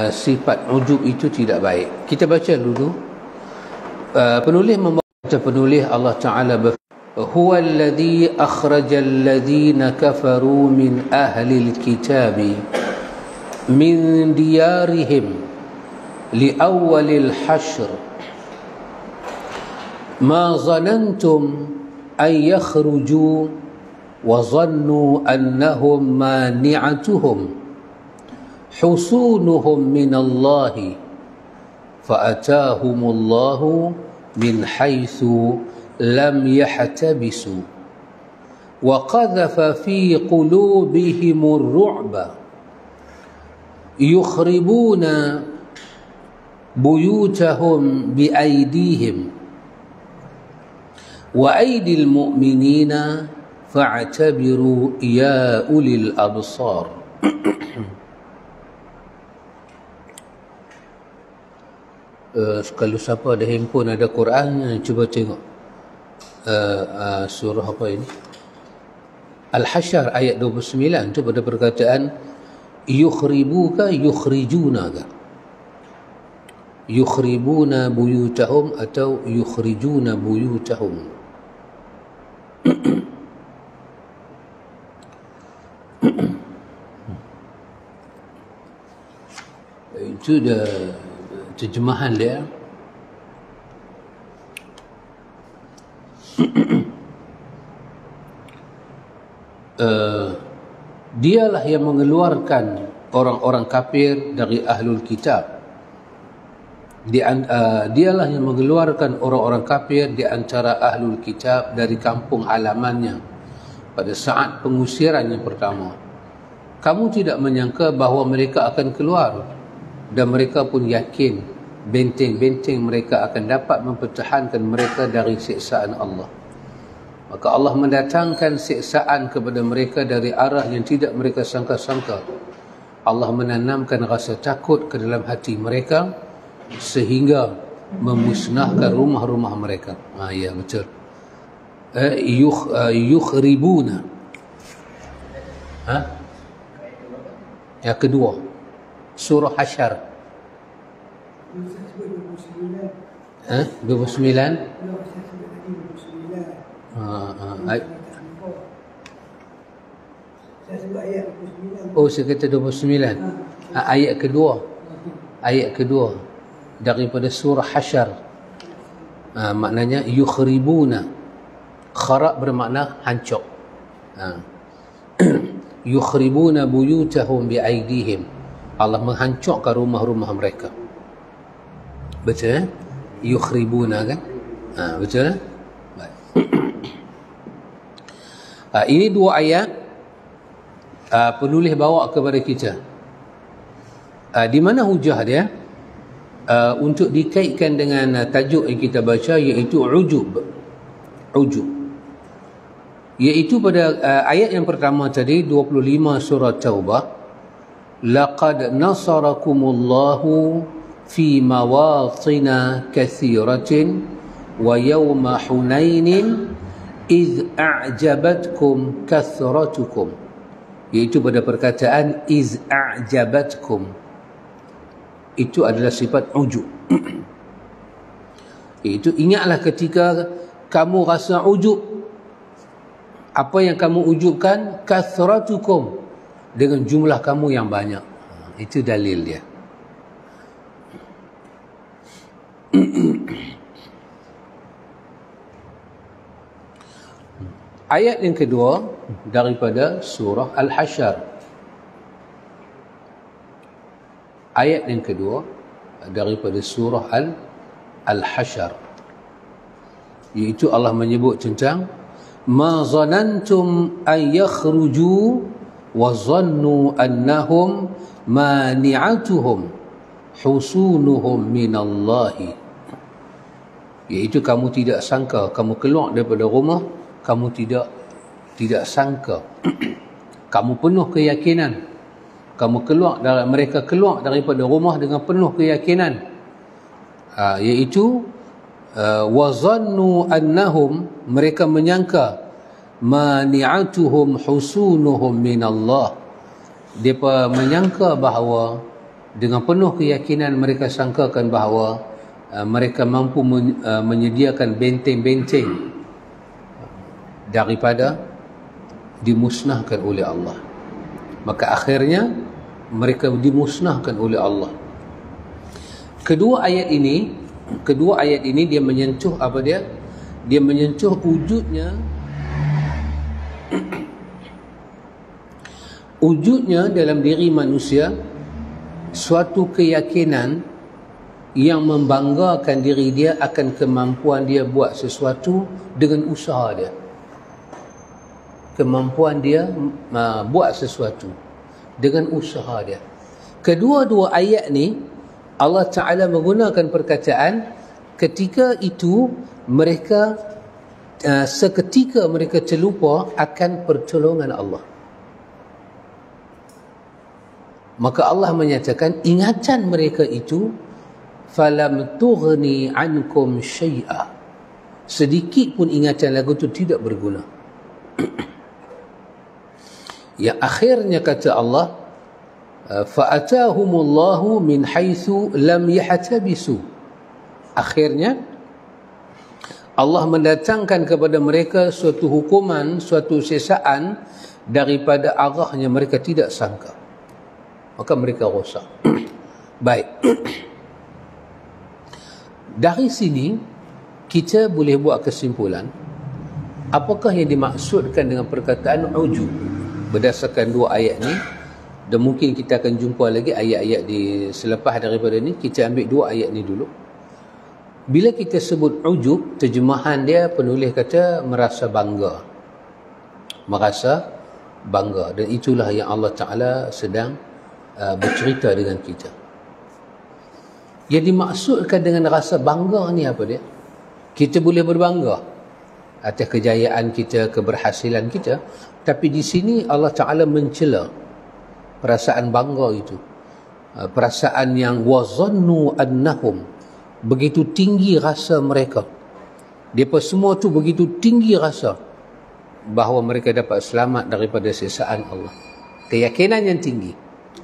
sifat ujub itu tidak baik. Kita baca dulu. Penulis membaca penulis Allah Ta'ala huwa alladhi akhrajal ladhina kafaru min ahli alkitabi min diyarihim li awwalil hashr ma zanantum an yakhruju wa zannu annahum mani'atuhum حصونهم من الله فأتاهم الله من حيث لم يحتبسوا وقذف في قلوبهم الرعب يخربون بيوتهم بأيديهم وأيدي المؤمنين فاعتبروا يا أولي الأبصار. Kalau siapa ada handphone, ada Quran, cuba tengok surah apa ini, Al-Hasyr ayat 29 tu pada perkataan yukhribuka yukhrijuna ka, yukhribuna buyutahum atau yukhrijuna buyutahum. Itu dah terjemahan dia. Dialah yang mengeluarkan orang-orang kafir dari ahlul kitab. Dialah yang mengeluarkan orang-orang kafir di antara ahlul kitab dari kampung halamannya pada saat pengusiran yang pertama. Kamu tidak menyangka bahawa mereka akan keluar, dan mereka pun yakin benteng-benteng mereka akan dapat mempertahankan mereka dari siksaan Allah. Maka Allah mendatangkan siksaan kepada mereka dari arah yang tidak mereka sangka-sangka. Allah menanamkan rasa takut ke dalam hati mereka sehingga memusnahkan rumah-rumah mereka. Ya, betul. Yukhribuna. Yang kedua, surah Hasyr 29. Oh, saya kata 29. Ayat kedua daripada surah Hasyr. Maknanya yukhribuna. Kharab bermakna hancur. Yukhribuna buyutahum biaidihim. Allah menghancurkan rumah-rumah mereka. Betul? Yukhribuna kan? Betul? Baik. Ini dua ayat penulis bawa kepada kita. Di mana hujah dia? Untuk dikaitkan dengan tajuk yang kita baca, iaitu ujub. Ujub. Iaitu pada ayat yang pertama tadi, 25 surah Taubah. Laqad nasarakumullahu fi mawatina katsiratin wa yawma hunainin iz a'jabatkum kathratukum. Iaitu pada perkataan iz a'jabatkum. Itu adalah sifat ujub. Iaitu ingatlah ketika kamu rasa ujub. Apa yang kamu ujubkan? Kathratukum, dengan jumlah kamu yang banyak. Itu dalil dia. Ayat yang kedua daripada surah Al-Hasyr. Ayat yang kedua daripada surah Al-Hasyr, iaitu Allah menyebut tentang ma zanantum an yakhruju wa zannu annahum mani'atuhum husunuhum minallahi. Iaitu kamu tidak sangka, kamu keluar daripada rumah, kamu tidak sangka, kamu penuh keyakinan, mereka keluar daripada rumah dengan penuh keyakinan, iaitu wa zannu annahum, mereka menyangka mani'atuhum husunuhum minallah, mereka menyangka bahawa Dengan penuh keyakinan mereka sangkakan bahawa mereka mampu menyediakan benteng-benteng daripada dimusnahkan oleh Allah. Maka akhirnya mereka dimusnahkan oleh Allah. Kedua ayat ini dia menyentuh apa dia? Dia menyentuh wujudnya dalam diri manusia suatu keyakinan yang membanggakan diri dia akan kemampuan dia buat sesuatu dengan usaha dia. Kemampuan dia buat sesuatu dengan usaha dia. Kedua-dua ayat ni Allah Ta'ala menggunakan perkataan ketika itu mereka seketika mereka terlupa akan pertolongan Allah. Maka Allah menyatakan ingatan mereka itu falam tughni ankum syai'a, sedikit pun ingatan lagu itu tidak berguna. Yang akhirnya kata Allah fa'atahumullahu min haitsu lam yahtabisu, akhirnya Allah mendatangkan kepada mereka suatu hukuman, suatu sesaan daripada arahnya mereka tidak sangka, maka mereka rosak. Baik, dari sini kita boleh buat kesimpulan apakah yang dimaksudkan dengan perkataan ujub berdasarkan dua ayat ni. Dan mungkin kita akan jumpa lagi ayat-ayat di selepas daripada ni. Kita ambil dua ayat ni dulu. Bila kita sebut ujub, terjemahan dia penulis kata merasa bangga. Merasa bangga. Dan itulah yang Allah Ta'ala sedang bercerita dengan kita. Yang dimaksudkan dengan rasa bangga ni apa dia? Kita boleh berbangga atas kejayaan kita, keberhasilan kita, tapi di sini Allah Ta'ala mencela perasaan bangga itu, perasaan yang wazannu annahum, begitu tinggi rasa mereka, mereka semua tu begitu tinggi rasa bahawa mereka dapat selamat daripada siksaan Allah. Keyakinan yang tinggi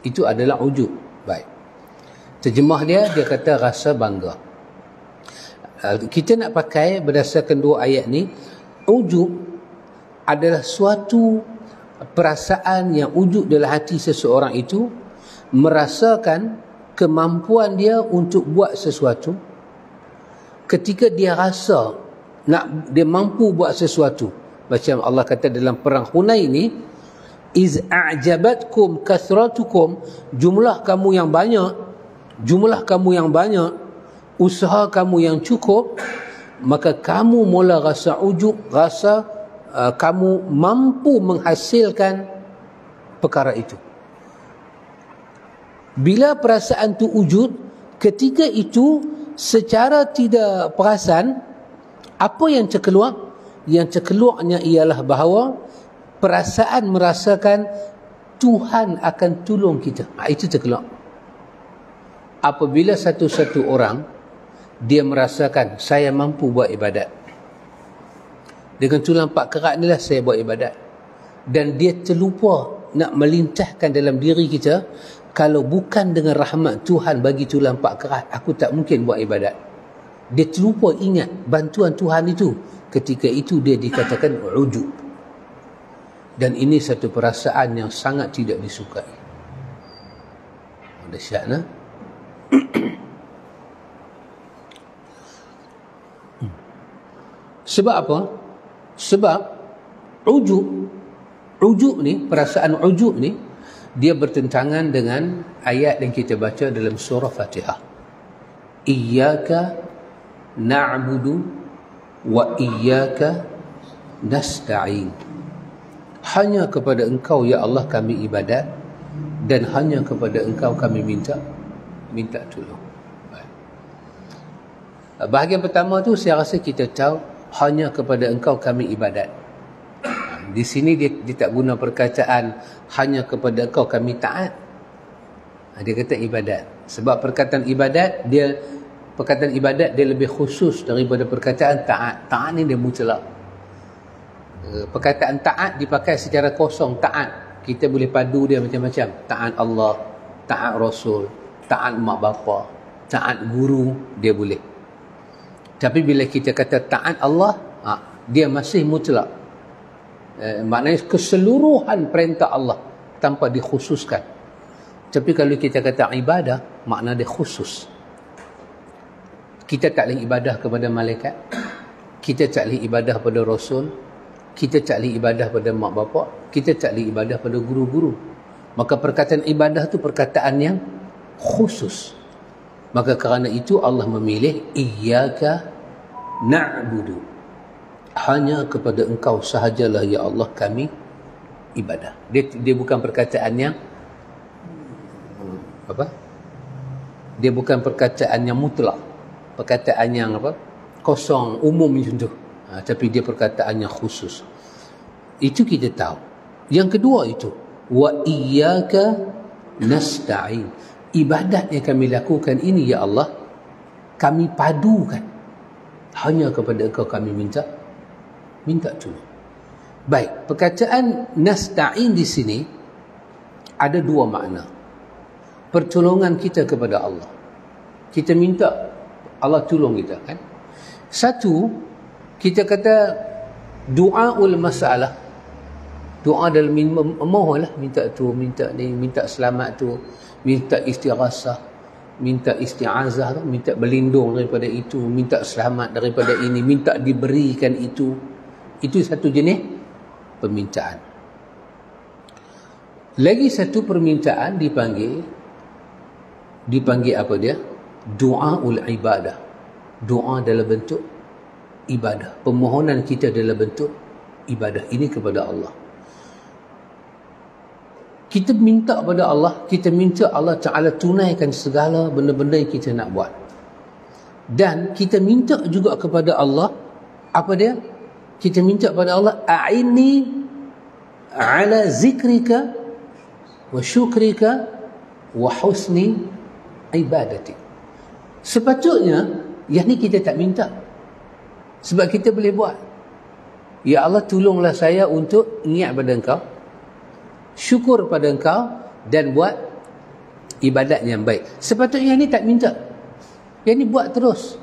itu adalah ujub. Baik, terjemah dia kata rasa bangga. Kita nak pakai berdasarkan dua ayat ni, ujub adalah suatu perasaan yang wujud dalam hati seseorang itu, merasakan kemampuan dia untuk buat sesuatu. Ketika dia rasa dia mampu buat sesuatu, macam Allah kata dalam perang Hunain ni, iz a'jabatkum kathratukum, jumlah kamu yang banyak, usaha kamu yang cukup, maka kamu mula rasa ujub, rasa kamu mampu menghasilkan perkara itu. Bila perasaan itu wujud, ketika itu secara tidak perasan, apa yang terkeluar? Yang terkeluarnya ialah bahawa perasaan merasakan Tuhan akan tolong kita. Itu terkeluar. Apabila satu-satu orang dia merasakan saya mampu buat ibadat, dengan tulang pak kerat ni lah saya buat ibadat, dan dia terlupa nak melintahkan dalam diri kita, kalau bukan dengan rahmat Tuhan bagi tulang pak kerat, aku tak mungkin buat ibadat. Dia terlupa ingat bantuan Tuhan itu. Ketika itu dia dikatakan ujub. Dan ini satu perasaan yang sangat tidak disukai. Dahsyat, nah? Sebab apa? Sebab ujub ni, perasaan ujub ni, dia bertentangan dengan ayat yang kita baca dalam surah Fatihah. Iyyaka na'budu wa iyyaka nasta'in. Hanya kepada Engkau ya Allah kami ibadat, dan hanya kepada Engkau kami minta tolong. Bahagian pertama tu saya rasa kita tahu, hanya kepada Engkau kami ibadat. Di sini dia tak guna perkataan hanya kepada Engkau kami taat. Dia kata ibadat. Sebab perkataan ibadat dia lebih khusus daripada perkataan taat. Taat ni dia mutlak. Perkataan taat dipakai secara kosong, taat. Kita boleh padu dia macam-macam. Taat Allah, taat Rasul, taat mak bapa, taat guru, dia boleh. Tapi bila kita kata taat Allah, dia masih mutlak. Maknanya keseluruhan perintah Allah tanpa dikhususkan. Tapi kalau kita kata ibadah, makna dia khusus. Kita tak boleh ibadah kepada malaikat, kita tak boleh ibadah pada Rasul, kita tak boleh ibadah pada mak bapak, kita tak boleh ibadah pada guru-guru. Maka perkataan ibadah tu perkataan yang khusus. Maka kerana itu Allah memilih iyyaka na'budu, hanya kepada engkau sahajalah ya Allah kami ibadah. Dia bukan perkataan yang apa? Dia bukan perkataan yang mutlak, perkataan yang apa? Kosong, umum macam tu. Tapi dia perkataan yang khusus. Itu kita tahu. Yang kedua itu, wa iyyaka nasta'in. Ibadat yang kami lakukan ini ya Allah, kami padukan hanya kepada engkau kami minta tolong. Baik, perkataan nasta'in di sini ada dua makna. Pertolongan kita kepada Allah. Kita minta Allah tolong kita, kan? Satu, kita kata du'aul masalah. Doa dalam memohonlah, minta tu, minta ni, minta selamat tu, minta istighasah, minta isti'azah, minta berlindung daripada itu, minta selamat daripada ini, minta diberikan itu. Itu satu jenis permintaan. Lagi satu permintaan dipanggil apa dia? Du'aul ibadah. Doa dalam bentuk ibadah. Permohonan kita dalam bentuk ibadah. Ini kepada Allah. Kita minta kepada Allah, kita minta Allah Ta'ala tunaikan segala benda-benda yang kita nak buat. Dan kita minta juga kepada Allah, apa dia? Kita minta kepada Allah, a'inni ala zikrika wa syukrika wa husni ibadati. Sepatutnya yang ni kita tak minta, sebab kita boleh buat. Ya Allah, tolonglah saya untuk ingat pada engkau, syukur pada engkau, dan buat ibadat yang baik. Sepatutnya yang ni tak minta, yang ni buat terus.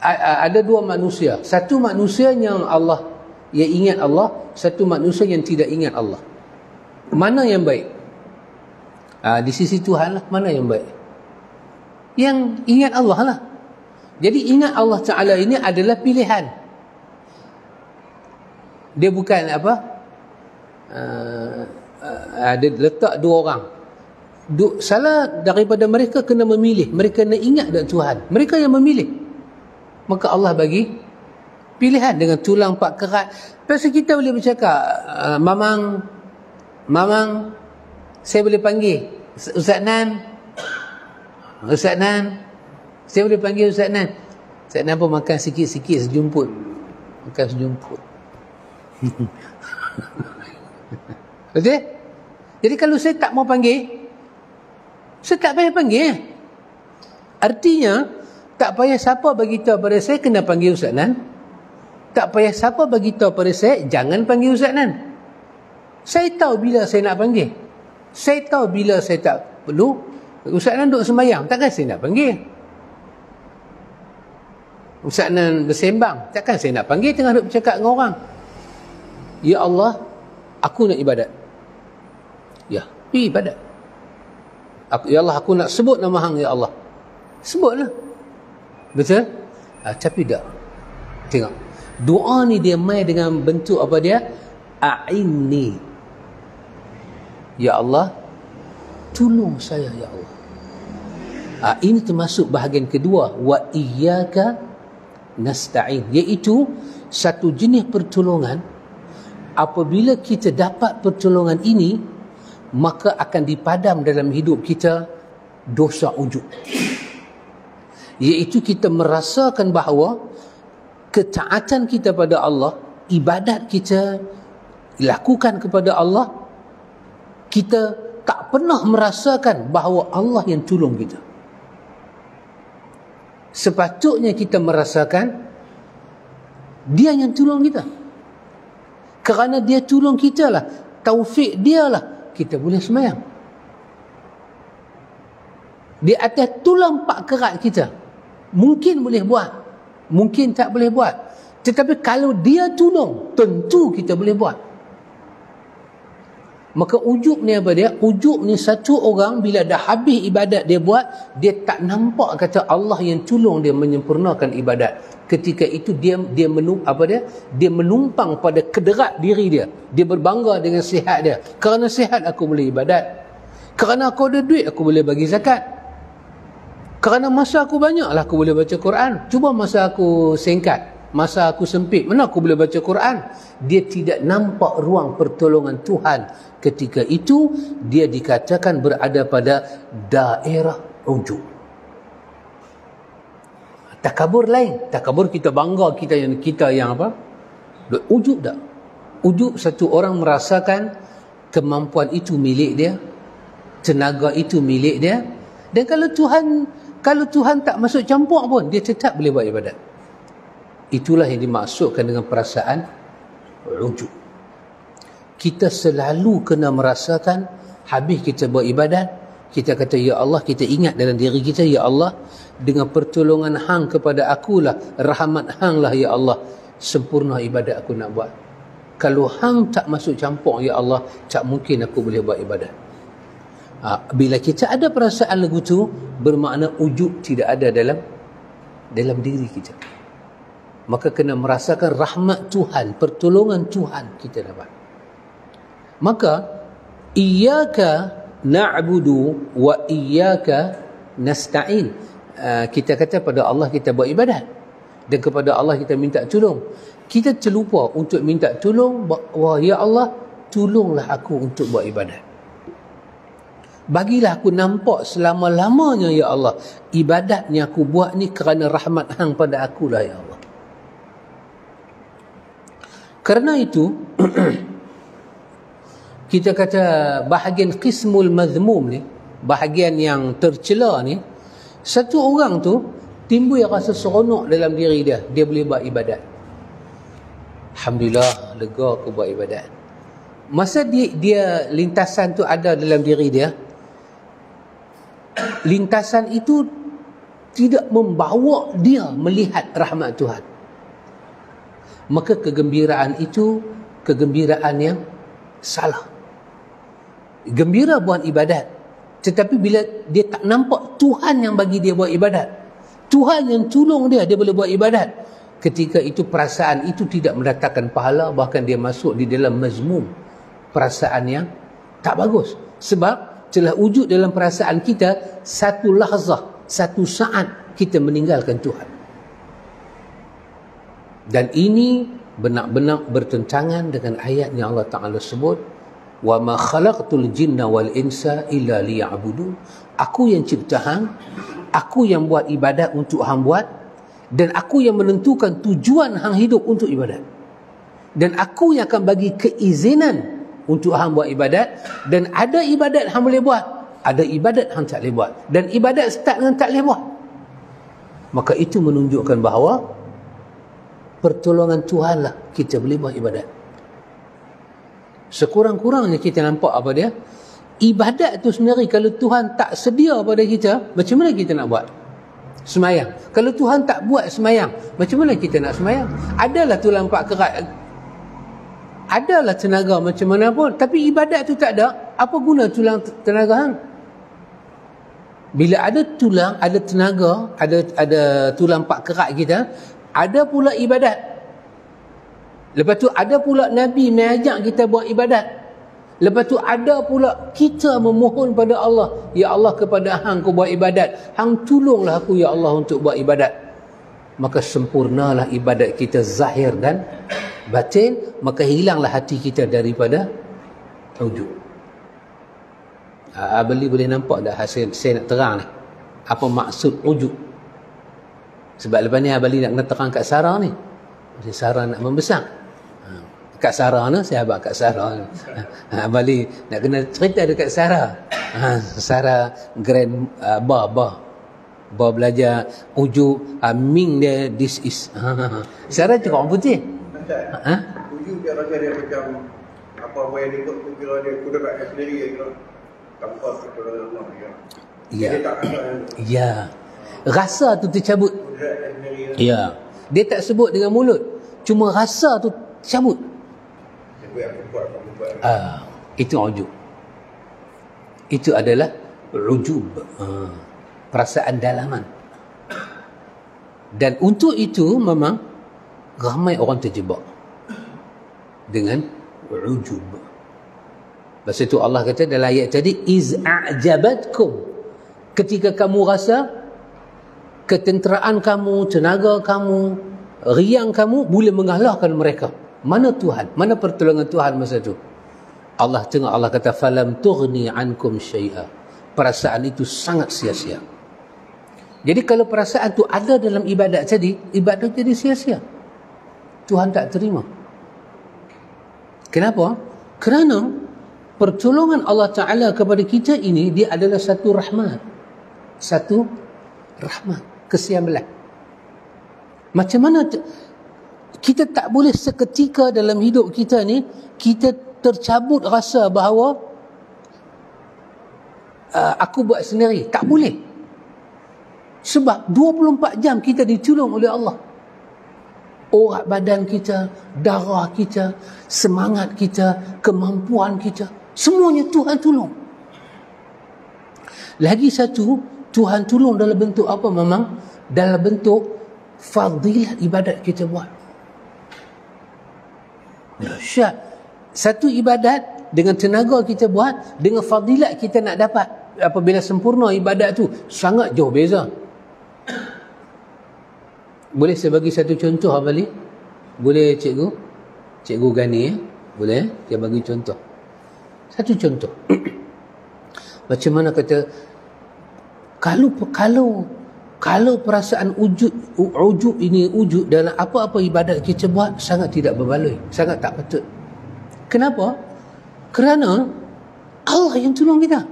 Ada dua manusia. Satu manusia yang ingat Allah, satu manusia yang tidak ingat Allah. Mana yang baik? Di sisi Tuhan lah, mana yang baik? Yang ingat Allah lah. Jadi ingat Allah Ta'ala ini adalah pilihan. Dia bukan apa? Ada letak dua orang. Salah daripada mereka kena memilih. Mereka kena ingat dan Tuhan. Mereka yang memilih. Maka Allah bagi pilihan dengan tulang pak kerat. Pasal kita boleh bercakap, Mamang, saya boleh panggil Ustaz Nan, saya boleh panggil Ustaz Nan. Ustaz Nan pun makan sikit-sikit sejumput. Makan sejumput. Betul? Jadi kalau saya tak mau panggil, saya tak payah panggil. Artinya, tak payah siapa bagi tahu pada saya kena panggil Ustaz Nan. Tak payah siapa bagi tahu pada saya jangan panggil Ustaz Nan. Saya tahu bila saya nak panggil. Saya tahu bila saya tak perlu. Ustaz Nan duduk sembahyang, takkan saya nak panggil. Ustaz Nan bersembang, takkan saya nak panggil tengah duduk bercakap dengan orang. Ya Allah, aku nak ibadat. Ya, pergi ibadat. Ya Allah, aku nak sebut nama Hang, ya Allah. Sebutlah. Betul? Tapi tak. Tengok. Doa ni dia main dengan bentuk apa dia? A'inni. Ya Allah, tolong saya, ya Allah. Ini termasuk bahagian kedua. Wa iyyaka nasta'in. Iaitu satu jenis pertolongan. Apabila kita dapat pertolongan ini, maka akan dipadam dalam hidup kita dosa ujub. Iaitu kita merasakan bahawa ketaatan kita pada Allah, ibadat kita lakukan kepada Allah, kita tak pernah merasakan bahawa Allah yang tolong kita. Sepatutnya kita merasakan Dia yang tolong kita. Kerana Dia tolong kita lah, taufik Dia lah, kita boleh sembahyang. Di atas tulang pak kerat kita. Mungkin boleh buat, mungkin tak boleh buat. Tetapi kalau dia tolong, tentu kita boleh buat. Maka ujub ni apa dia? Ujub ni satu orang bila dah habis ibadat dia buat, dia tak nampak kata Allah yang tolong dia menyempurnakan ibadat. Ketika itu dia menumpang pada kederat diri dia. Dia berbangga dengan sihat dia. Kerana sihat aku boleh ibadat. Kerana aku ada duit aku boleh bagi zakat. Kerana masa aku banyaklah aku boleh baca Quran. Cuba masa aku singkat, masa aku sempit, mana aku boleh baca Quran? Dia tidak nampak ruang pertolongan Tuhan. Ketika itu dia dikatakan berada pada daerah ujub. Takabur lain. Takabur kita bangga kita yang apa? Ujub tak? Ujub satu orang merasakan kemampuan itu milik dia, tenaga itu milik dia, dan kalau Tuhan tak masuk campur pun dia tetap boleh buat ibadat. Itulah yang dimaksudkan dengan perasaan ujub. Kita selalu kena merasakan habis kita buat ibadat, kita kata ya Allah, kita ingat dalam diri kita, ya Allah, dengan pertolongan hang kepada akulah, rahmat hang lah ya Allah, sempurna ibadat aku nak buat. Kalau hang tak masuk campur ya Allah, tak mungkin aku boleh buat ibadat. Bila kita ada perasaan lagu tu, bermakna ujub tidak ada dalam diri kita. Maka kena merasakan rahmat Tuhan, pertolongan Tuhan kita dapat. Maka iyyaka na'budu wa iyyaka nasta'in. Kita kata pada Allah kita buat ibadat dan kepada Allah kita minta tolong. Kita terlupa untuk minta tolong, wah ya Allah, tolonglah aku untuk buat ibadat. Bagilah aku nampak selama-lamanya ya Allah, ibadat yang aku buat ni kerana rahmat hang pada akulah ya Allah. Kerana itu kita kata bahagian qismul mazmum ni, bahagian yang tercela ni, satu orang tu timbul rasa seronok dalam diri dia, dia boleh buat ibadat. Alhamdulillah, lega aku buat ibadat. Masa dia lintasan tu ada dalam diri dia, lintasan itu tidak membawa dia melihat rahmat Tuhan. Maka kegembiraan itu kegembiraan yang salah. Gembira buat ibadat, tetapi bila dia tak nampak Tuhan yang bagi dia buat ibadat, Tuhan yang tolong dia boleh buat ibadat, ketika itu perasaan itu tidak mendatangkan pahala, bahkan dia masuk di dalam mazmum, perasaan yang tak bagus. Sebab telah wujud dalam perasaan kita satu lahzah, satu saat kita meninggalkan Tuhan. Dan ini benar-benar bertentangan dengan ayat yang Allah Ta'ala sebut, wa ma khalaqtul jinna wal insa illa liya'budun. Aku yang cipta hang, aku yang buat ibadat untuk hang buat, dan aku yang menentukan tujuan hang hidup untuk ibadat, dan aku yang akan bagi keizinan untuk hang buat ibadat. Dan ada ibadat hang boleh buat, ada ibadat hang tak boleh buat, dan ibadat start dengan tak boleh buat. Maka itu menunjukkan bahawa pertolongan Tuhan lah kita boleh buat ibadat. Sekurang-kurangnya kita nampak apa dia? Ibadat tu sendiri kalau Tuhan tak sedia pada kita, macam mana kita nak buat? Semayang. Kalau Tuhan tak buat semayang, macam mana kita nak semayang? Adalah tulang pak kerat, adalah tenaga macam mana pun, tapi ibadat tu tak ada, apa guna tulang tenaga hang? Bila ada tulang, ada tenaga, ada tulang pak kerat kita, ada pula ibadat. Lepas tu ada pula Nabi mengajak kita buat ibadat. Lepas tu ada pula kita memohon pada Allah, ya Allah, kepada hang ku buat ibadat, hang tolonglah aku ya Allah untuk buat ibadat. Maka sempurnalah ibadat kita zahir dan batin, maka hilanglah hati kita daripada ujub. Abeli boleh nampak tak hasil saya nak terang ni apa maksud ujub? Sebab lepas ni Abeli nak kena terang kat Sarah ni, Sarah nak membesar. Kak Sarah ni, sahabat Kak Sarah ni. Abali nak kena cerita dekat Sarah. Sarah grand ba belajar ujub, Ming dia this is. Sarah cakap orang putih. Ujub dia rasa dia macam apa yang dia buat tu, kira dia kuda kat sendiri, kira tanpa pertolongan Allah. Ya. Dia tak rasa. Ya. Rasa tu tercabut. Kudrat dan sendiri. Ya. Dia tak sebut dengan mulut. Cuma rasa tu tercabut. Dia buat aku buat, kamu buat. Itu ujub. Itu adalah ujub. Perasaan dalaman. Dan untuk itu memang ramai orang terjebak dengan ujub. Lepas itu Allah kata dalam ayat tadi, iz a'jabatkum, ketika kamu rasa ketenteraan kamu, tenaga kamu, riang kamu boleh mengalahkan mereka. Mana Tuhan? Mana pertolongan Tuhan masa itu? Allah tengok, Allah kata falam tughni ankum syai'a. Perasaan itu sangat sia-sia. Jadi kalau perasaan itu ada dalam ibadat tadi, ibadat jadi sia-sia. Tuhan tak terima. Kenapa? Kerana pertolongan Allah Ta'ala kepada kita ini, dia adalah satu rahmat. Satu rahmat. Kesian belah. Macam mana kita tak boleh seketika dalam hidup kita ni, kita tercabut rasa bahawa aku buat sendiri. Tak boleh. Sebab 24 jam kita ditolong oleh Allah. Urat badan kita, darah kita, semangat kita, kemampuan kita, semuanya Tuhan tolong. Lagi satu, Tuhan tolong dalam bentuk apa memang? Dalam bentuk fadilah ibadat kita buat. Dahsyat. Satu ibadat dengan tenaga kita buat, dengan fadilat kita nak dapat apabila sempurna ibadat tu, sangat jauh beza. Boleh saya bagi satu contoh Abali? Boleh cikgu? Cikgu Gani Boleh? Saya bagi contoh. Satu contoh. Macam mana kata, kalau perasaan ujub ini wujud dalam apa-apa ibadat kita buat, sangat tidak berbaloi, sangat tak patut. Kenapa? Kerana Allah yang tolong kita.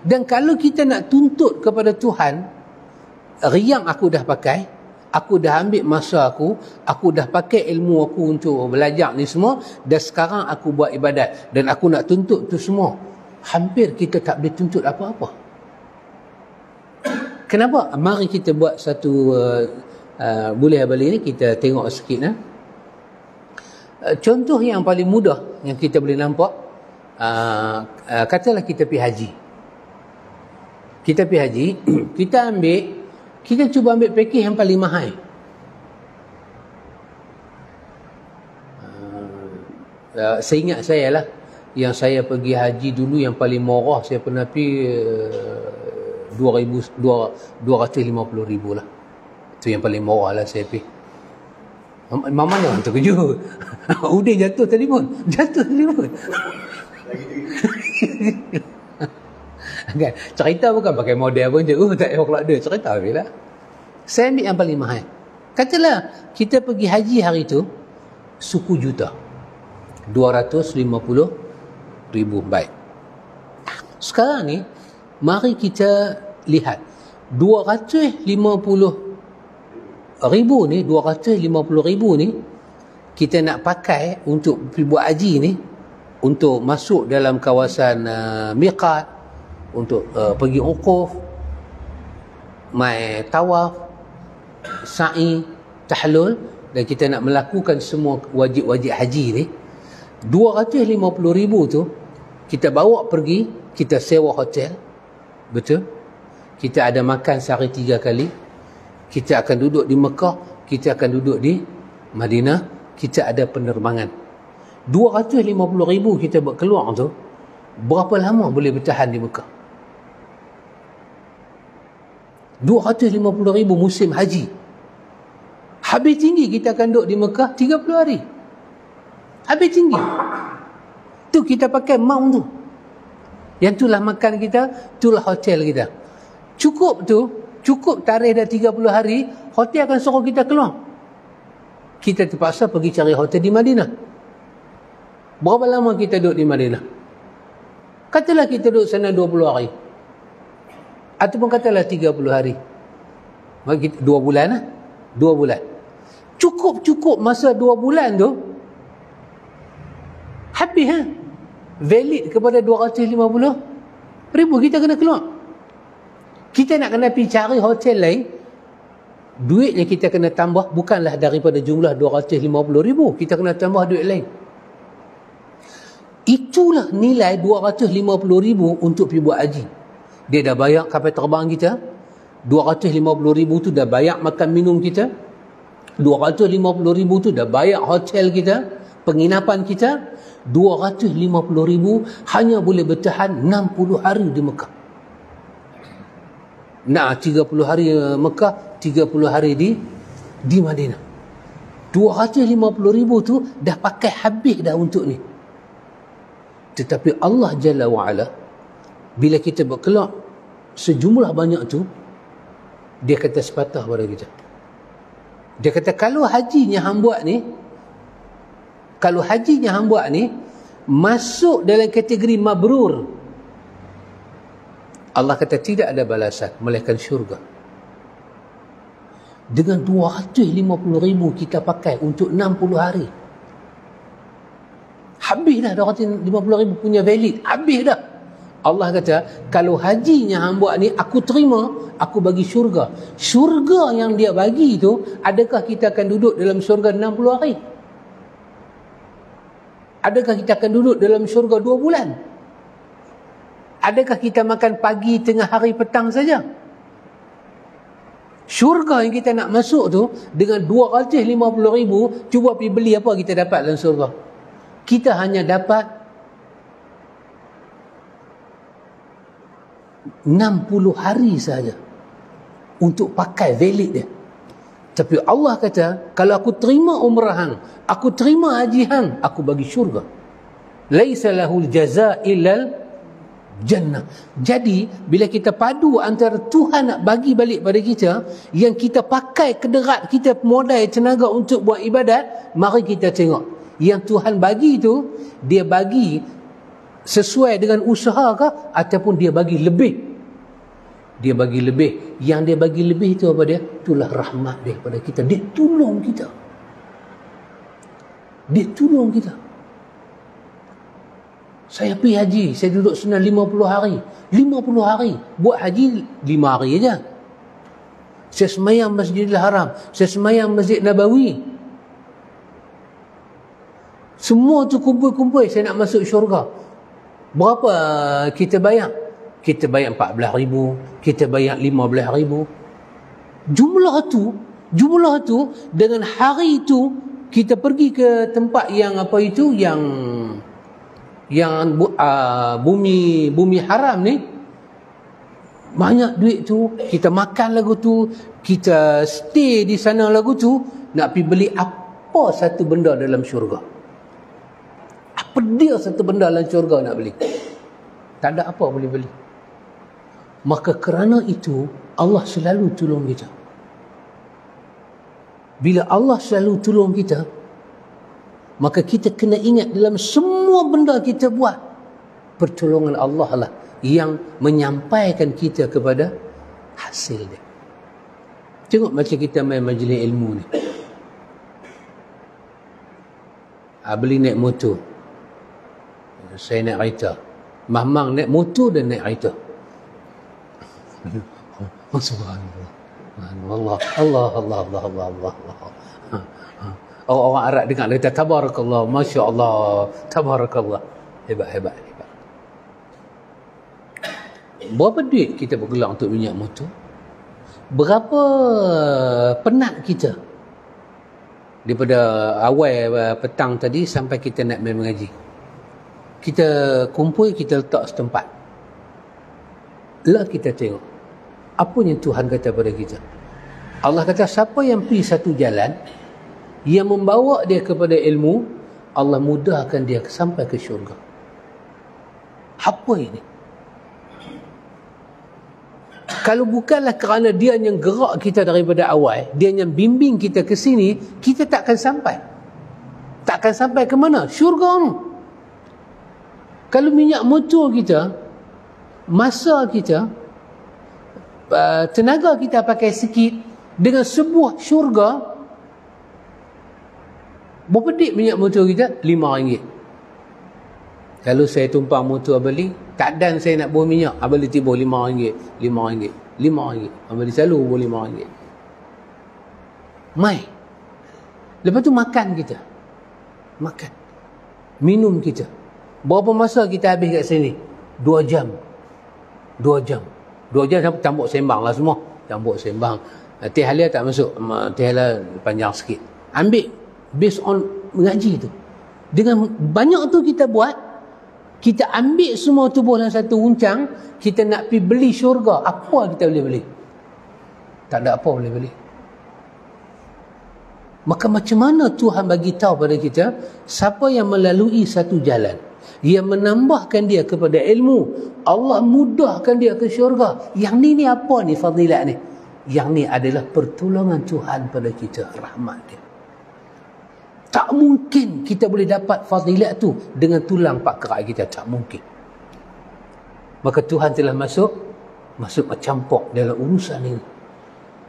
Dan kalau kita nak tuntut kepada Tuhan, riang aku dah pakai, aku dah ambil masa aku dah pakai ilmu aku untuk belajar ni semua, dan sekarang aku buat ibadat dan aku nak tuntut tu semua, hampir kita tak boleh tuntut apa-apa. Kenapa? Mari kita buat satu boleh balik ni kita tengok sikit contoh yang paling mudah yang kita boleh nampak. Katalah kita pergi haji. Kita cuba ambil pakej yang paling mahal. Seingat saya lah, yang saya pergi haji dulu yang paling murah saya pernah pergi 250,000 lah. Itu yang paling murah lah saya pergi. Mama ni orang terkejut. Udin jatuh telefon. Kan? Cerita bukan pakai model pun je. Tak payah keluar duit. Cerita bila. Saya ambil yang paling mahal. Katalah kita pergi haji hari tu 10 juta. 250,000. Baik. Sekarang ni mari kita lihat 250,000 ni kita nak pakai untuk buat haji ni, untuk masuk dalam kawasan miqat, untuk pergi ukuf, mai tawaf, sa'i, tahlul, dan kita nak melakukan semua wajib-wajib haji ni. 250,000 tu kita bawa pergi, kita sewa hotel, betul? Kita ada makan sehari 3 kali. Kita akan duduk di Mekah, kita akan duduk di Madinah, kita ada penerbangan. 250,000 kita buat keluar tu, berapa lama boleh bertahan di Mekah? 250,000 musim haji. Habis tinggi kita akan duduk di Mekah 30 hari. Habis tinggi. Tu kita pakai maum tu. Yang itulah makan kita, itulah hotel kita. Cukup tarikh dah 30 hari, hotel akan suruh kita keluar. Kita terpaksa pergi cari hotel di Madinah. Berapa lama kita duduk di Madinah? Katalah kita duduk sana 20 hari. Ataupun katalah 30 hari. 2 bulan lah. 2 bulan. Cukup masa 2 bulan tu, habis valid kepada 250,000. ribu kita kena keluar. Kita nak kena pergi cari hotel lain, duitnya kita kena tambah, bukanlah daripada jumlah 250,000, kita kena tambah duit lain. Itulah nilai 250,000 untuk pergi buat haji. Dia dah bayar kapal terbang kita, 250,000 tu dah bayar makan minum kita, 250,000 tu dah bayar hotel kita, penginapan kita. 250,000 hanya boleh bertahan 60 hari di Mekah. Nah, 30 hari Mekah, 30 hari di Madinah. 250,000 tu dah pakai habis dah untuk ni. Tetapi Allah Jalla wa'ala, bila kita berkelak sejumlah banyak tu, dia kata sepatah pada kita. Dia kata kalau hajinya hang buat ni, masuk dalam kategori mabrur, Allah kata tidak ada balasan melainkan syurga. Dengan 250,000 kita pakai untuk 60 hari. Habis dah 250,000 punya valid. Habis dah. Allah kata, kalau hajinya hang buat ni, aku terima, aku bagi syurga. Syurga yang dia bagi tu, adakah kita akan duduk dalam syurga 60 hari? Adakah kita akan duduk dalam syurga 2 bulan? Adakah kita makan pagi, tengah hari, petang saja? Syurga yang kita nak masuk tu, dengan 250,000, cuba pergi beli apa kita dapat dalam syurga? Kita hanya dapat 60 hari saja untuk pakai valid dia. Tapi Allah kata, kalau aku terima umrah hang, aku terima haji hang, aku bagi syurga. Laisa lahul jazaa illal jannah. Jadi bila kita padu antara Tuhan nak bagi balik pada kita, yang kita pakai kederat kita, modal tenaga untuk buat ibadat, mari kita tengok yang Tuhan bagi tu, dia bagi sesuai dengan usaha ke ataupun dia bagi lebih. Dia bagi lebih. Yang dia bagi lebih itu apa dia? Itulah rahmat dia kepada kita. Dia tolong kita. Dia tolong kita. Saya pergi haji, saya duduk sana 50 hari. 50 hari. Buat haji 5 hari aja. Saya semayang Masjidil Haram, saya semayang Masjid Nabawi. Semua tu kumpul-kumpul, saya nak masuk syurga. Berapa kita bayar? Kita bayar 14,000, kita bayar 15,000. Jumlah tu dengan hari itu kita pergi ke tempat yang apa itu, yang bumi haram ni, banyak duit tu, kita makan lagu tu, kita stay di sana lagu tu, nak pergi beli apa satu benda dalam syurga? Apa dia satu benda dalam syurga nak beli? Tak ada apa boleh beli. Maka kerana itu Allah selalu tolong kita. Bila Allah selalu tolong kita, maka kita kena ingat dalam semua benda kita buat, pertolongan Allah lah yang menyampaikan kita kepada hasil dia. Tengok macam kita main majlis ilmu ni. Beli naik motor, saya naik kereta. Mamang naik motor dan naik kereta. Subhanallah. Allah. Orang Arab dengar kata tabarakallah, masya-Allah, tabarakallah. Hebat. Berapa duit kita bergelar untuk minyak motor? Berapa penat kita daripada awal petang tadi sampai kita nak main mengaji. Kita kumpul, kita letak setempat. Lah kita tengok apa yang Tuhan kata pada kita. Allah kata siapa yang pergi satu jalan yang membawa dia kepada ilmu, Allah mudahkan dia sampai ke syurga. Apa ini? Kalau bukanlah kerana dia yang gerak kita daripada awal, dia yang bimbing kita ke sini, kita takkan sampai. Takkan sampai ke mana? Syurga ni. Kalau minyak motor kita, masa kita, tenaga kita pakai sikit, dengan sebuah syurga, berapa dik minyak motor kita? RM5. Kalau saya tumpang motor beli, keadaan saya nak buah minyak, beli tiba RM5, RM5, beli selalu buah RM5. Mai. Lepas tu makan kita. Makan. Minum kita. Berapa masa kita habis kat sini? 2 jam. 2 jam. 2 jam campur sembang lah semua. Campur sembang. Teh halia tak masuk. Teh halia panjang sikit. Ambil based on mengaji tu. Dengan banyak tu kita buat, kita ambil semua tubuh dalam satu uncang, kita nak pergi beli syurga. Apa kita boleh beli? Tak ada apa boleh beli. Maka macam mana Tuhan bagi tahu pada kita, siapa yang melalui satu jalan yang menambahkan dia kepada ilmu, Allah mudahkan dia ke syurga. Yang ni apa ni fadilat ni? Yang ni adalah pertolongan Tuhan pada kita, rahmat dia. Tak mungkin kita boleh dapat fadilat tu dengan tulang pak kerak kita, tak mungkin. Maka Tuhan telah masuk campur dalam urusan ini.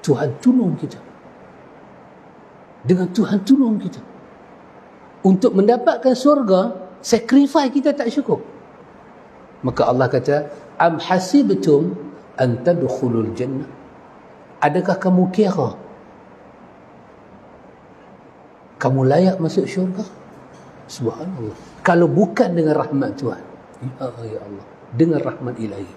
Tuhan tolong kita. Dengan Tuhan tolong kita. Untuk mendapatkan syurga, sacrifice kita tak cukup. Maka Allah kata, am hasibtum an tadkhulul jannah. Adakah kamu kira kamu layak masuk syurga? Subhanallah. Kalau bukan dengan rahmat Tuhan. Ya Allah. Dengan rahmat ilahi.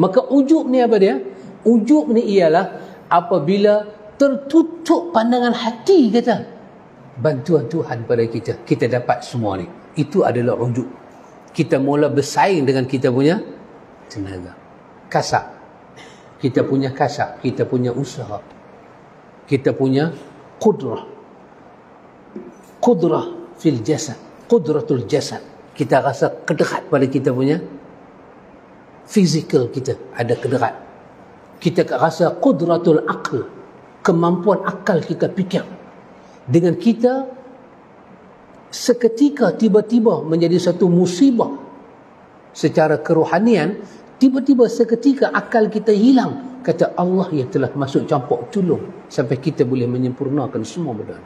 Maka ujub ni apa dia? Ujub ni ialah apabila tertutup pandangan hati kita, bantuan Tuhan pada kita, kita dapat semua ni. Itu adalah ujub. Kita mula bersaing dengan kita punya tenaga. Kasab. Kita punya kasab. Kita punya usaha. Kita punya qudrah. Qudrah fil jasad. Qudratul jasad. Kita rasa kederat pada kita punya fizikal kita. Ada kederat. Kita rasa qudratul aql. Kemampuan akal kita fikir. Dengan kita seketika tiba-tiba menjadi satu musibah secara kerohanian, tiba-tiba seketika akal kita hilang. Kata Allah yang telah masuk campur tolong sampai kita boleh menyempurnakan semua benda.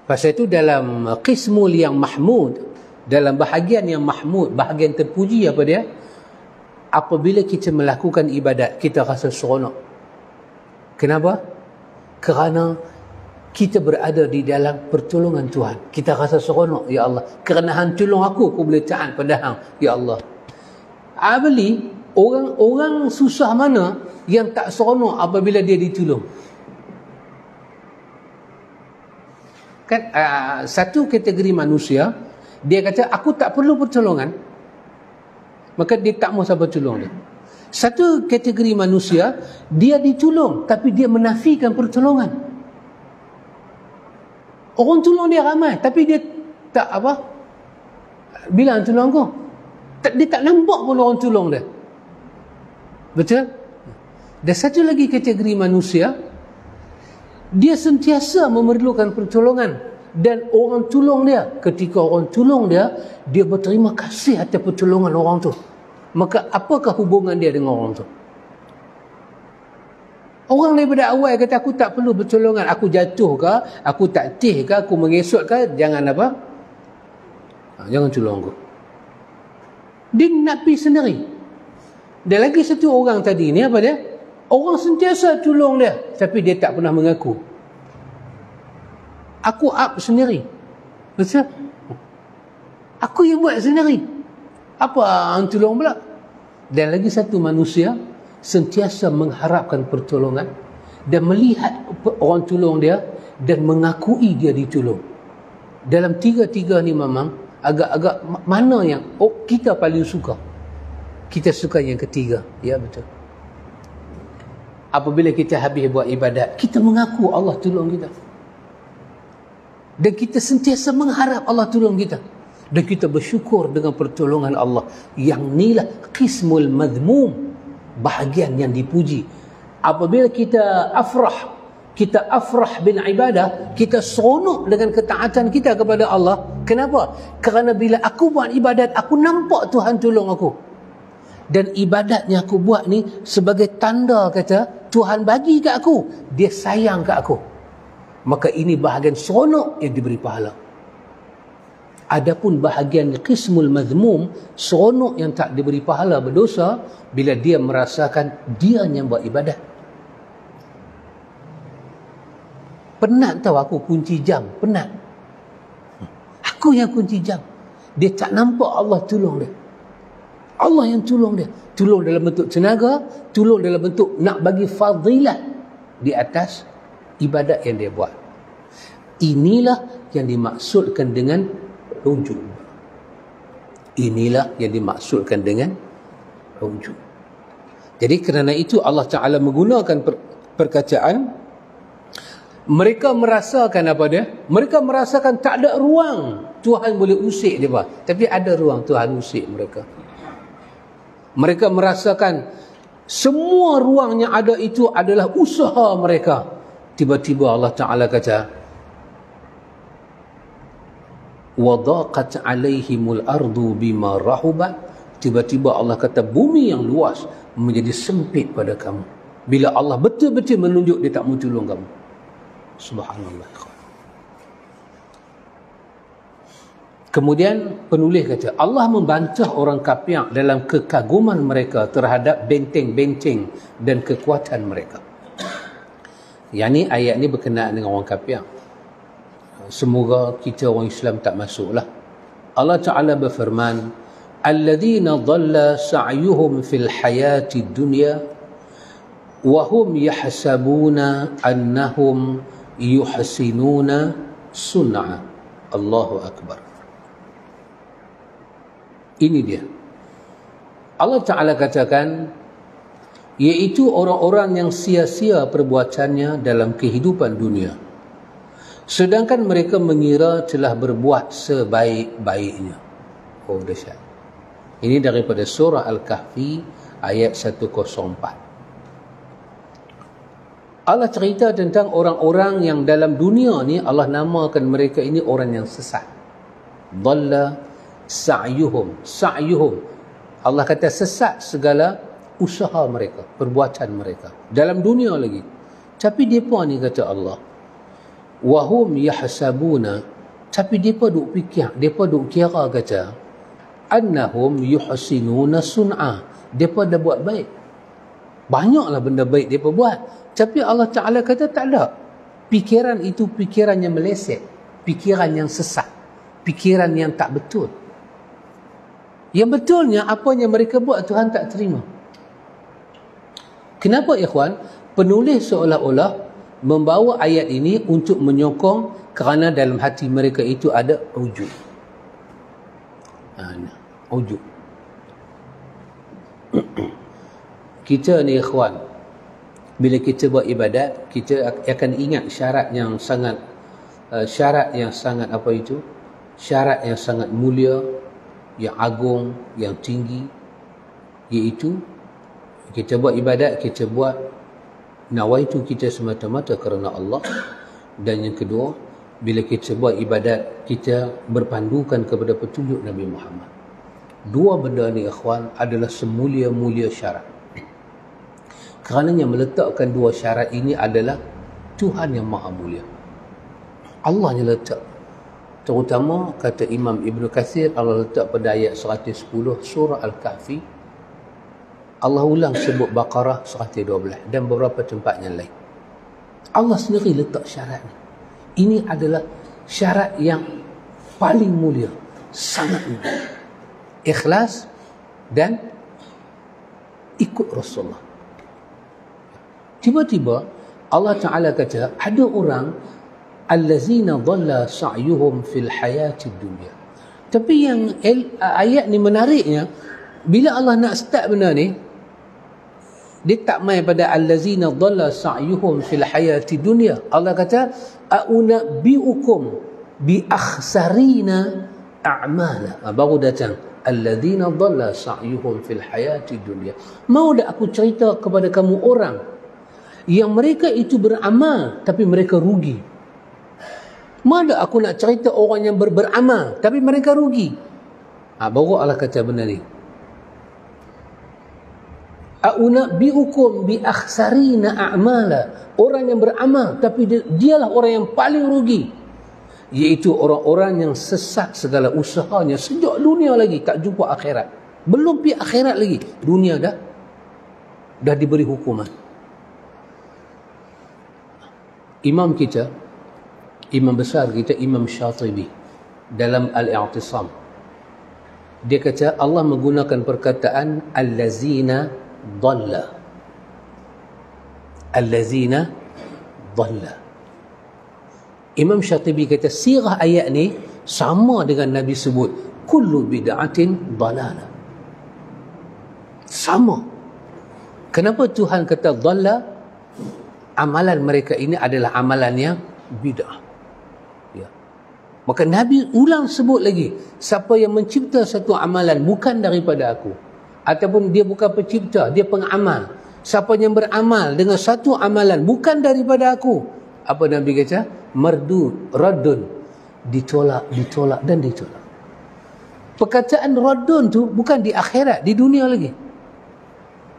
Pasal itu dalam qismul yang mahmud, dalam bahagian yang mahmud, bahagian terpuji apa dia? Apabila kita melakukan ibadat, kita rasa seronok. Kenapa? Kerana kita berada di dalam pertolongan Tuhan. Kita rasa seronok, ya Allah. Kerana Hang tolong aku boleh taat pada Hang, ya Allah. Abali, orang susah mana yang tak seronok apabila dia ditolong? Kan satu kategori manusia, dia kata aku tak perlu pertolongan, maka dia tak mahu siapa tolong dia. Satu kategori manusia, dia ditolong tapi dia menafikan pertolongan. Orang tolong dia ramai tapi dia tak apa bilang tolong aku. Dia tak nampak pun orang tolong dia. Betul? Dan satu lagi kategori manusia, dia sentiasa memerlukan pertolongan dan orang tolong dia. Ketika orang tolong dia, dia berterima kasih atas pertolongan orang tu. Maka apakah hubungan dia dengan orang tu? Orang daripada awal kata aku tak perlu pertolongan, aku jatuh ke, aku tak tih ke, aku mengesot ke, jangan apa? Jangan tolong aku. Dia nak pergi sendiri. Dan lagi satu orang tadi ni apa dia? Orang sentiasa tolong dia tapi dia tak pernah mengaku. Aku up sendiri. Betul? Aku yang buat sendiri. Apa yang tolong pula? Dan lagi satu manusia sentiasa mengharapkan pertolongan dan melihat orang tolong dia dan mengakui dia ditolong. Dalam tiga-tiga ni memang agak-agak mana yang kita paling suka? Kita suka yang ketiga. Ya, betul. Apabila kita habis buat ibadat, kita mengaku Allah tolong kita. Dan kita sentiasa mengharap Allah tolong kita. Dan kita bersyukur dengan pertolongan Allah. Yang inilah qismul madhmum, bahagian yang dipuji. Apabila kita afrah bin ibadah, kita seronok dengan ketaatan kita kepada Allah. Kenapa? Kerana bila aku buat ibadat, aku nampak Tuhan tolong aku. Dan ibadat yang aku buat ni sebagai tanda kata Tuhan bagi kat aku, dia sayang kat aku. Maka ini bahagian seronok yang diberi pahala. Adapun bahagian qismul mazmum, seronok yang tak diberi pahala berdosa, bila dia merasakan dia yang buat ibadat. Penat tahu aku kunci jam, penat. Aku yang kunci jam. Dia tak nampak Allah tolong dia. Allah yang tolong dia. Tolong dalam bentuk tenaga, tolong dalam bentuk nak bagi fadilah di atas ibadat yang dia buat. Inilah yang dimaksudkan dengan ujub. Inilah yang dimaksudkan dengan ujub. Jadi kerana itu Allah Ta'ala menggunakan perkataan, mereka merasakan apa dia? Mereka merasakan tak ada ruang Tuhan boleh usik dia. Tapi ada ruang Tuhan usik mereka. Mereka merasakan semua ruang yang ada itu adalah usaha mereka. Tiba-tiba Allah Ta'ala kata, وَضَاقَتْ عَلَيْهِمُ الْأَرْضُ بِمَا رَحُبَتْ. Tiba-tiba Allah kata bumi yang luas menjadi sempit pada kamu. Bila Allah betul-betul menunjuk dia tak mau tolong kamu. Subhanallah. Kemudian penulis kata, Allah membantah orang kafir dalam kekaguman mereka terhadap benteng-benteng dan kekuatan mereka. Yang ni, ayat ni berkenaan dengan orang kafir. Semoga kita orang Islam tak masuklah. Allah Ta'ala berfirman, Alladzina dhalla sa'yuhum fil hayati dunya wa hum yahsabuna annahum yuhsinuna sun'a. Allahu Akbar. Ini dia. Allah Ta'ala katakan, iaitu orang-orang yang sia-sia perbuatannya dalam kehidupan dunia, sedangkan mereka mengira telah berbuat sebaik-baiknya. Oh, dahsyat. Ini daripada surah Al-Kahfi ayat 104. Allah cerita tentang orang-orang yang dalam dunia ni Allah namakan mereka ini orang yang sesat. Dhalla sa'yuhum. Sa'yuhum, Allah kata sesat segala usaha mereka, perbuatan mereka dalam dunia lagi. Tapi depa ni kata Allah, wahum yahsabuna, tapi depa duk fikir, depa duk kira kata annahum yuhsinuna sun'a, depa dah buat baik. Banyaklah benda baik depa buat, tapi Allah Ta'ala kata tak ada. Fikiran itu fikiran yang meleset, fikiran yang sesat, fikiran yang tak betul. Yang betulnya apa yang mereka buat Tuhan tak terima. Kenapa ikhwan? Penulis seolah-olah membawa ayat ini untuk menyokong kerana dalam hati mereka itu ada ujub. Ujub. Kita ni ikhwan, bila kita buat ibadat, kita akan ingat syarat yang sangat apa itu? Syarat yang sangat mulia, yang agung, yang tinggi, iaitu kita buat ibadat, kita buat nawaitu kita semata-mata kerana Allah. Dan yang kedua, bila kita buat ibadat, kita berpandukan kepada petunjuk Nabi Muhammad. Dua benda ni ikhwan adalah semulia-mulia syarat. Kerana yang meletakkan dua syarat ini adalah Tuhan yang maha mulia. Allah yang letak. Terutama kata Imam Ibn Kathir, Allah letak pada ayat 110 surah Al-Kahfi. Allah ulang sebut Baqarah 112 dan beberapa tempat yang lain. Allah sendiri letak syarat ni. Ini adalah syarat yang paling mulia, sangat mulia. Ikhlas dan ikut Rasulullah. Tiba-tiba Allah Ta'ala kata ada orang allazina dhalla sa'yuhum fil hayati dunya. Tapi yang ayat ni menariknya, bila Allah nak start benda ni, dia tak main pada allazina dhalla sa'yuhum fil hayati dunya. Allah kata a'unabbi'ukum bi akhsarina a'mala. Baru datang allazina dhalla sa'yuhum fil hayati dunya. Mau tak aku cerita kepada kamu orang yang mereka itu beramal tapi mereka rugi? Mana aku nak cerita orang yang beramal tapi mereka rugi? Baru Allah kata benda ni. A'unabbi'ukum bi akhsarina a'mala. Orang yang beramal tapi dialah orang yang paling rugi. iaitu orang-orang yang sesat segala usahanya sejak dunia lagi, tak jumpa akhirat. Belum pergi akhirat lagi, dunia dah diberi hukuman. Imam kita, imam besar kita, Imam Syatibi, dalam Al-I'tisam, dia kata Allah menggunakan perkataan allazina dhalla. Allazina dhalla. Imam Syatibi kata sirah ayat ni sama dengan Nabi sebut kullu bid'atin dhalalah. Sama. Kenapa Tuhan kata dhalla? Amalan mereka ini adalah amalan yang bid'ah. Ya. Maka Nabi ulang sebut lagi, siapa yang mencipta satu amalan bukan daripada aku, ataupun dia bukan pencipta, dia pengamal. Siapa yang beramal dengan satu amalan bukan daripada aku, apa Nabi kata? Raddun, ditolak, ditolak dan ditolak. Perkataan raddun tu bukan di akhirat, di dunia lagi.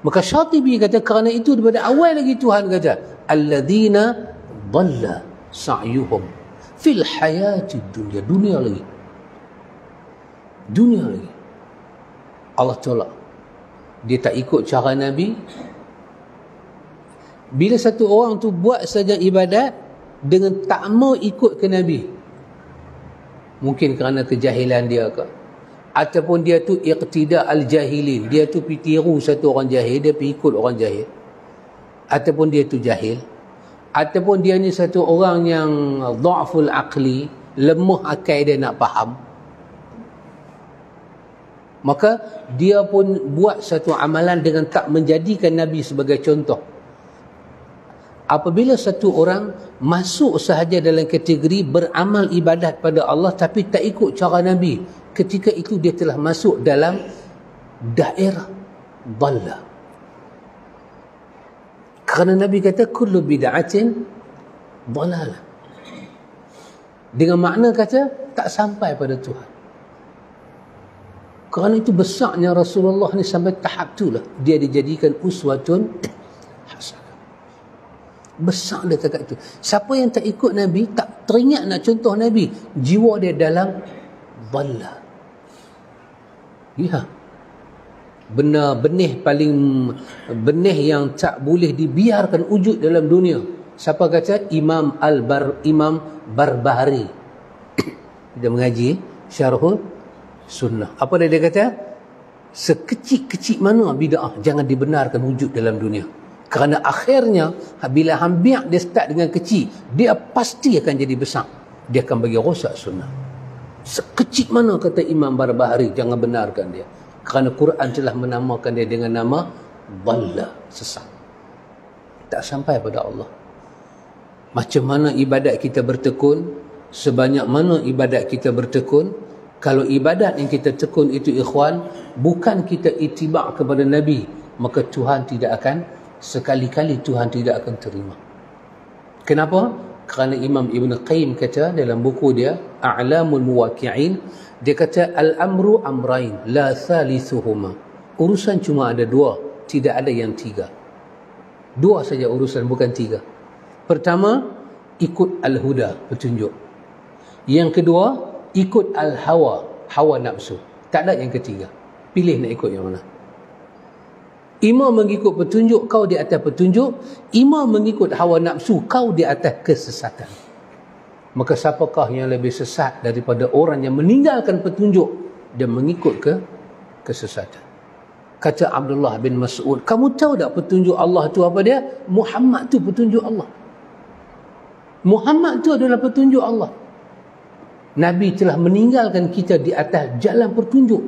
Maka Syatibi kata kerana itu daripada awal lagi Tuhan kata alladzina dhalla sa'yuhum fil hayati dunya, dunia lagi. Dunia lagi. Allah tolak. Dia tak ikut cara Nabi. Bila satu orang tu buat saja ibadat dengan tak mau ikut ke Nabi, mungkin kerana kejahilan dia ke, ataupun dia tu iqtida al-jahilin, dia tu pergi tiru satu orang jahil, dia pergi ikut orang jahil, ataupun dia tu jahil, ataupun dia ni satu orang yang dha'ful aqli, lemah akal dia nak faham, maka dia pun buat satu amalan dengan tak menjadikan Nabi sebagai contoh. Apabila satu orang masuk sahaja dalam kategori beramal ibadat pada Allah tapi tak ikut cara Nabi, ketika itu dia telah masuk dalam daerah dhalla. Kerana Nabi kata kullu bid'atin dhalalah. Dengan makna kata tak sampai pada Tuhan. Kerana itu besarnya Rasulullah ni sampai tahap itulah dia dijadikan uswatun hasanah. Besar dia cakap itu. Siapa yang tak ikut Nabi, tak teringat nak contoh Nabi, jiwa dia dalam dhalla. Ya. Benih yang tak boleh dibiarkan wujud dalam dunia. Siapa kata? Imam Barbahari. Kita mengaji Syarhul Sunnah. Apa dia kata? Sekecil-kecil mana bid'ah jangan dibenarkan wujud dalam dunia. Kerana akhirnya bila hampir dia start dengan kecil, dia pasti akan jadi besar. Dia akan bagi rosak sunnah. Sekecil mana kata Imam Barbahari, jangan benarkan dia. Kerana Quran telah menamakan dia dengan nama dhalla, sesat. Tak sampai pada Allah. Macam mana ibadat kita bertekun, sebanyak mana ibadat kita bertekun, kalau ibadat yang kita tekun itu ikhwan, bukan kita itibak kepada Nabi, maka Tuhan tidak akan, sekali-kali Tuhan tidak akan terima. Kenapa? Kerana Imam Ibn Qayyim kata dalam buku dia A'lamul Muwaqqi'in, dia kata al-amru amrain la thalithuhuma. Urusan cuma ada dua, tidak ada yang tiga. Dua saja urusan, bukan tiga. Pertama, ikut al-huda, petunjuk. Yang kedua, ikut al-hawa, hawa nafsu. Tak ada yang ketiga. Pilih nak ikut yang mana. Imam mengikut petunjuk, kau di atas petunjuk. Imam mengikut hawa nafsu, kau di atas kesesatan. Maka siapakah yang lebih sesat daripada orang yang meninggalkan petunjuk dan mengikut kesesatan? Kata Abdullah bin Mas'ud, kamu tahu tak petunjuk Allah tu apa dia? Muhammad tu petunjuk Allah. Muhammad tu adalah petunjuk Allah. Nabi telah meninggalkan kita di atas jalan petunjuk.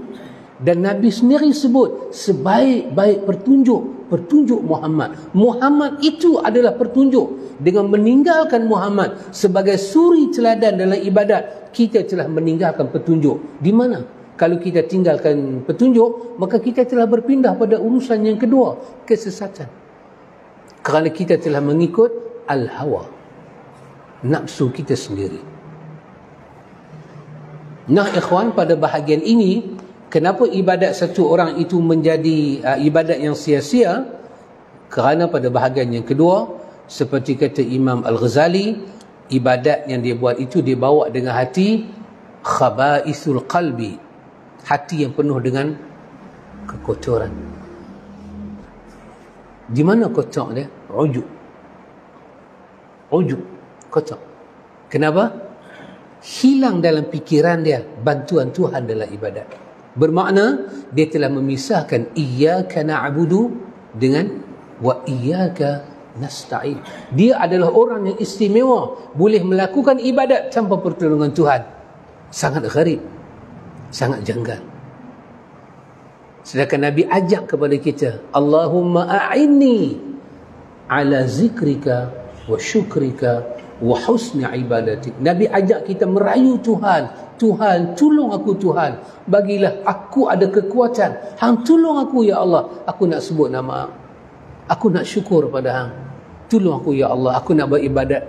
Dan Nabi sendiri sebut sebaik-baik petunjuk Muhammad. Muhammad itu adalah petunjuk. Dengan meninggalkan Muhammad sebagai suri teladan dalam ibadat, kita telah meninggalkan petunjuk. Di mana? Kalau kita tinggalkan petunjuk, maka kita telah berpindah pada urusan yang kedua, kesesatan. Kerana kita telah mengikut al-hawa, nafsu kita sendiri. Nah ikhwan, pada bahagian ini, kenapa ibadat satu orang itu menjadi ibadat yang sia-sia? Kerana pada bahagian yang kedua, seperti kata Imam Al-Ghazali, ibadat yang dia buat itu dia bawa dengan hati khabaisul qalbi, hati yang penuh dengan kekotoran. Di mana kotor dia? Ujub, kotor. Kenapa? Hilang dalam fikiran dia bantuan Tuhan dalam ibadat. Bermakna dia telah memisahkan iyyaka na'budu dengan wa iyyaka nasta'in. Dia adalah orang yang istimewa, boleh melakukan ibadat tanpa pertolongan Tuhan. Sangat gharib, sangat janggal. Sedangkan Nabi ajak kepada kita, Allahumma a'inni ala zikrika wa syukrika wa husni ibadatik. Nabi ajak kita merayu Tuhan. Tuhan, tolong aku Tuhan. Bagilah aku ada kekuatan. Hang tolong aku ya Allah. Aku nak sebut nama Hang. Aku nak syukur pada Hang. Tolong aku ya Allah. Aku nak beribadat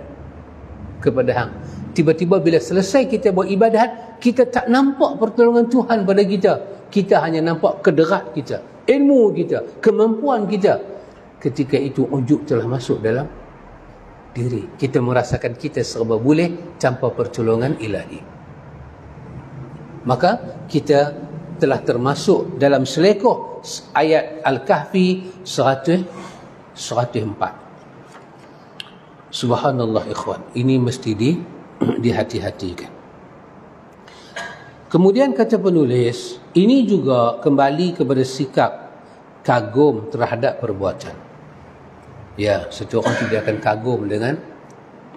kepada Hang. Tiba-tiba bila selesai kita buat ibadat, kita tak nampak pertolongan Tuhan pada kita. Kita hanya nampak kederat kita, ilmu kita, kemampuan kita. Ketika itu ujub telah masuk dalam diri. Kita merasakan kita serba boleh tanpa pertolongan ilahi. Maka kita telah termasuk dalam selekoh ayat Al-Kahfi 104. Subhanallah ikhwan. Ini mesti dihati-hatikan. Kemudian kata penulis, ini juga kembali kepada sikap kagum terhadap perbuatan. Ya, setiap orang tidak akan kagum dengan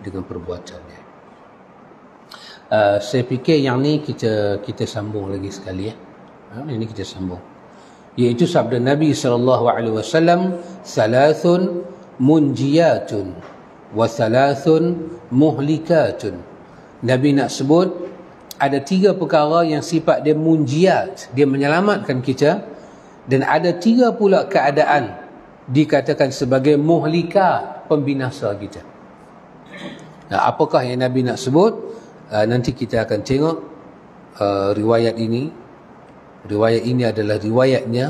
perbuatannya. Saya fikir yang ni kita sambung lagi sekali ya. Ini kita sambung. Iaitu sabda Nabi SAW, salasun munjiyatun wa salasun muhlikatun. Nabi nak sebut ada 3 perkara yang sifat dia munjiat, dia menyelamatkan kita, dan ada 3 pula keadaan dikatakan sebagai muhlikat, pembinasa kita. Nah, apakah yang Nabi nak sebut? Nanti kita akan tengok riwayat ini. Riwayat ini adalah riwayatnya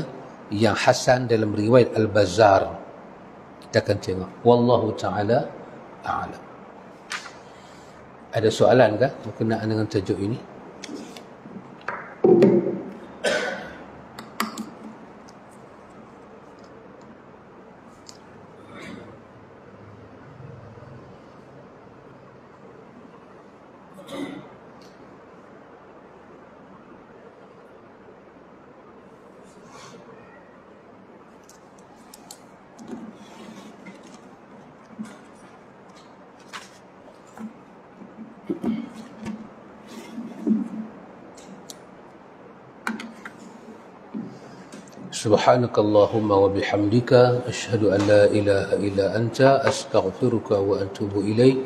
yang hasan dalam riwayat Al-Bazzar. Kita akan tengok. Wallahu ta'ala a'lam. Ada soalan kah berkenaan dengan tajuk ini? Subhanakallahumma wa bihamdika asyhadu an la ilaha illa anta astaghfiruka wa atubu ilaik.